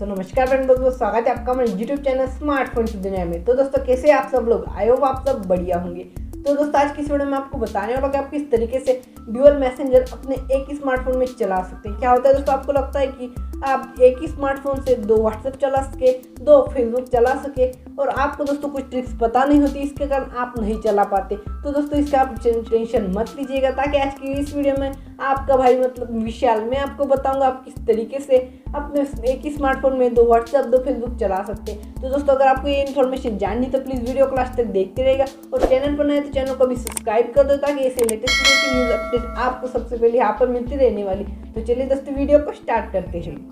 तो नमस्कार फ्रेंड दोस्तों, स्वागत है आपका हमारे यूट्यूब चैनल स्मार्टफोन की दुनिया में। तो दोस्तों कैसे आप सब लोग, आई होप आप सब बढ़िया होंगे। तो दोस्तों आज की इस वीडियो में आपको बताने वाला कि आप किस तरीके से ड्यूअल मैसेंजर अपने एक ही स्मार्टफोन में चला सकते हैं। क्या होता है दोस्तों, आपको लगता है कि आप एक ही स्मार्टफोन से 2 व्हाट्सएप चला सके, 2 फेसबुक चला सके और आपको दोस्तों कुछ ट्रिक्स पता नहीं होती, इसके कारण आप नहीं चला पाते। तो दोस्तों इसका आप टेंशन मत लीजिएगा, ताकि आज की इस वीडियो में आपका भाई मतलब विशाल मैं आपको बताऊंगा आप किस तरीके से अपने एक ही स्मार्टफोन में 2 व्हाट्सएप 2 फेसबुक चला सकते हैं। तो दोस्तों अगर आपको ये इन्फॉर्मेशन जाननी तो प्लीज़ वीडियो को लास्ट तक देखते रहेगा और चैनल पर नए तो चैनल को भी सब्सक्राइब कर दो, ताकि ऐसे लेटेस्ट वीडियो की न्यूज़ अपडेट आपको सबसे पहले यहाँ पर मिलती रहने वाली। तो चलिए दोस्तों वीडियो को स्टार्ट करते हैं।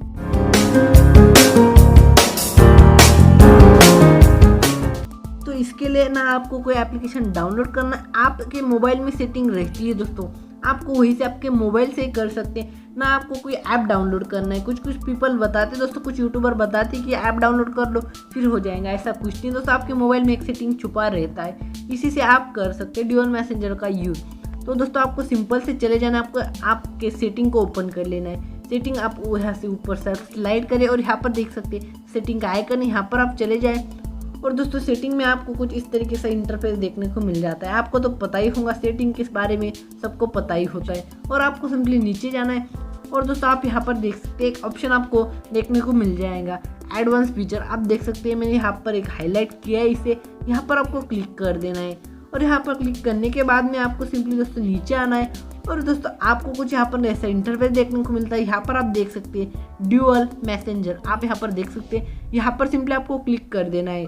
तो इसके लिए ना आपको कोई एप्लीकेशन डाउनलोड करना, आपके मोबाइल में सेटिंग रहती है दोस्तों, आपको वहीं से आपके मोबाइल से ही कर सकते हैं ना। आपको कोई ऐप डाउनलोड करना है। कुछ पीपल बताते दोस्तों, कुछ यूट्यूबर बताते कि ऐप डाउनलोड कर लो फिर हो जाएगा, ऐसा कुछ नहीं दोस्तों। आपके मोबाइल में एक सेटिंग छुपा रहता है, इसी से आप कर सकते हैं ड्यूअल मैसेंजर का यूज़। तो दोस्तों आपको सिंपल से चले जाना, आपको आपके सेटिंग को ओपन कर लेना है। सेटिंग आप यहाँ से ऊपर से स्लाइड करें और यहाँ पर देख सकते हैं सेटिंग का आइकन, यहाँ पर आप चले जाएँ और दोस्तों सेटिंग में आपको कुछ इस तरीके से इंटरफेस देखने को मिल जाता है। आपको तो पता ही होगा, सेटिंग के बारे में सबको पता ही होता है। और आपको सिंपली नीचे जाना है और दोस्तों आप यहाँ पर देख सकते हैं एक ऑप्शन आपको देखने को मिल जाएगा, एडवांस फीचर। आप देख सकते हैं मैंने यहाँ पर एक हाईलाइट किया है, इसे यहाँ पर आपको क्लिक कर देना है। और यहाँ पर क्लिक करने के बाद में आपको सिंपली दोस्तों नीचे आना है और दोस्तों आपको कुछ यहाँ पर ऐसा इंटरफेस देखने को मिलता है। यहाँ पर आप देख सकते हैं ड्यूअल मैसेंजर, आप यहाँ पर देख सकते हैं। यहाँ पर सिंपली आपको क्लिक कर देना है।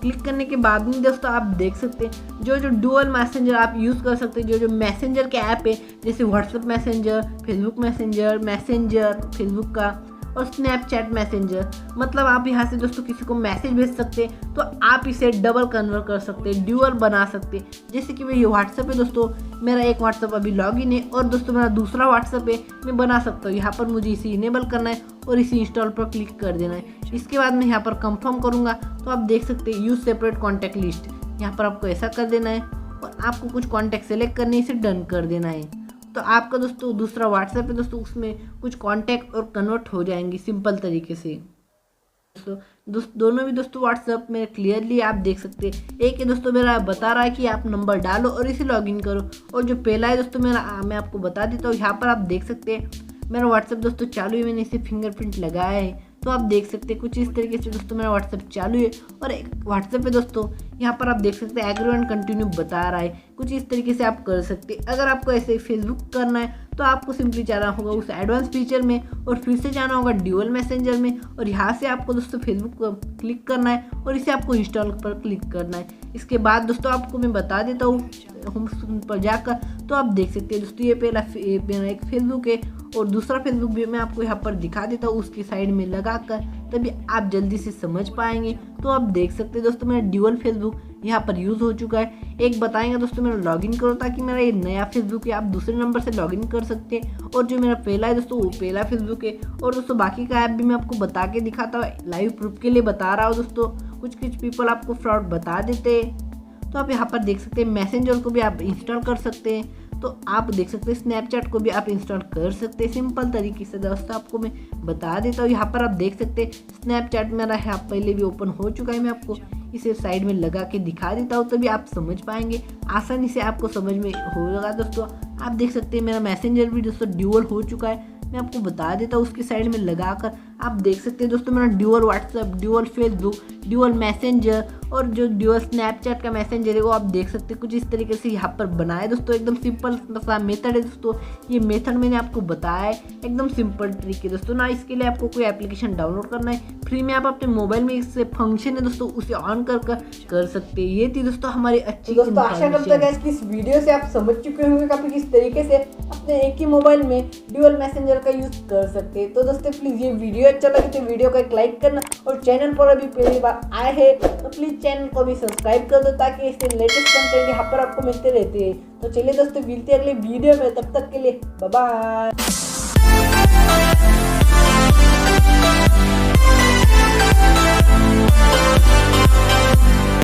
क्लिक करने के बाद में दोस्तों आप देख सकते हैं जो ड्यूअल मैसेंजर आप यूज़ कर सकते हैं। जो मैसेंजर के ऐप है, जैसे WhatsApp messenger, Facebook messenger Facebook का और स्नैपचैट मैसेंजर। मतलब आप यहाँ से दोस्तों किसी को मैसेज भेज सकते हैं, तो आप इसे डबल कन्वर्ट कर सकते हैं, ड्यूअल बना सकते हैं। जैसे कि ये व्हाट्सएप है दोस्तों, मेरा एक व्हाट्सएप अभी लॉगिन है और दोस्तों मेरा दूसरा व्हाट्सएप है, मैं बना सकता हूँ। यहाँ पर मुझे इसे इनेबल करना है और इसे इंस्टॉल पर क्लिक कर देना है। इसके बाद मैं यहाँ पर कंफर्म करूँगा, तो आप देख सकते हैं यूज़ सेपरेट कॉन्टैक्ट लिस्ट, यहाँ पर आपको ऐसा कर देना है और आपको कुछ कॉन्टैक्ट सेलेक्ट करने, इसे डन कर देना है। तो आपका दोस्तों दूसरा व्हाट्सएप है दोस्तों, उसमें कुछ कॉन्टैक्ट और कन्वर्ट हो जाएंगी सिंपल तरीके से। दोनों भी दोस्तों व्हाट्सएप में क्लियरली आप देख सकते हैं। एक है दोस्तों मेरा बता रहा है कि आप नंबर डालो और इसे लॉगिन करो, और जो पहला है दोस्तों मेरा, मैं आपको बता देता हूँ। यहाँ पर आप देख सकते हैं मेरा व्हाट्सएप दोस्तों चालू है, मैंने इसे फिंगरप्रिंट लगाया है। तो आप देख सकते हैं कुछ इस तरीके से दोस्तों मेरा व्हाट्सएप चालू है। और एक व्हाट्सएप पे दोस्तों यहाँ पर आप देख सकते हैं एग्री एंड कंटिन्यू बता रहा है, कुछ इस तरीके से आप कर सकते हैं। अगर आपको ऐसे फेसबुक करना है तो आपको सिंपली जाना होगा उस एडवांस फीचर में और फिर से जाना होगा ड्यूअल मैसेंजर में, और यहाँ से आपको दोस्तों फेसबुक पर क्लिक करना है और इसे आपको इंस्टॉल पर क्लिक करना है। इसके बाद दोस्तों आपको मैं बता देता हूँ होम स्क्रीन पर जाकर, तो आप देख सकते हैं दोस्तों ये पहला मेरा एक फेसबुक है और दूसरा फेसबुक भी मैं आपको यहाँ पर दिखा देता हूँ उसकी साइड में लगाकर, तभी आप जल्दी से समझ पाएंगे। तो आप देख सकते हैं दोस्तों मेरा ड्यूअल फेसबुक यहाँ पर यूज़ हो चुका है। एक बताएंगे दोस्तों मेरा लॉगिन करो, ताकि मेरा ये नया फेसबुक है आप दूसरे नंबर से लॉगिन कर सकते हैं। और जो मेरा पहला है दोस्तों वो पहला फेसबुक है। और दोस्तों बाकी का ऐप भी मैं आपको बता के दिखाता हूँ, लाइव प्रूफ के लिए बता रहा हूँ दोस्तों। कुछ पीपल आपको फ्रॉड बता देते हैं। तो आप यहाँ पर देख सकते हैं मैसेंजर को भी आप इंस्टॉल कर सकते हैं। तो आप देख सकते हैं स्नैपचैट को भी आप इंस्टॉल कर सकते हैं सिंपल तरीके से दोस्तों, आपको मैं बता देता हूँ। यहाँ पर आप देख सकते हैं स्नैपचैट मेरा यहाँ पहले भी ओपन हो चुका है, मैं आपको इसे साइड में लगा के दिखा देता हूँ, तभी आप समझ पाएंगे, आसानी से आपको समझ में होगा दोस्तों। आप देख सकते हैं मेरा मैसेंजर भी दोस्तों ड्यूअल हो चुका है, मैं आपको बता देता हूँ उसकी साइड में लगाकर। आप देख सकते हैं दोस्तों मेरा dual WhatsApp, dual Facebook, dual messenger और जो ड्यूअल स्नैपचैट का मैसेंजर है वो आप देख सकते हैं कुछ इस तरीके से यहाँ पर बनाया दोस्तों। एकदम सिंपल सा मेथड है दोस्तों, ये मेथड मैंने आपको बताया है, एकदम सिंपल तरीके दोस्तों ना। इसके लिए आपको कोई एप्लीकेशन डाउनलोड करना है, फ्री में आप अपने मोबाइल में इससे फंक्शन है दोस्तों उसे ऑन कर सकते हैं। ये थी दोस्तों हमारी अच्छी दोस्तों, आशा करता हूं कि इस वीडियो से आप समझ चुके होंगे काफी किस तरीके से अपने एक ही मोबाइल में ड्यूअल मैसेंजर का यूज कर सकते हैं। तो दोस्तों प्लीज ये वीडियो अच्छा लगे तो वीडियो को एक लाइक करना, और चैनल पर अभी पहली बार आए हैं तो प्लीज चैनल को भी सब्सक्राइब कर दो, ताकि इससे लेटेस्ट कंटेंट यहाँ पर आपको मिलते रहते हैं। तो चलिए दोस्तों मिलते हैं अगले वीडियो में, तब तक के लिए बाय बाय।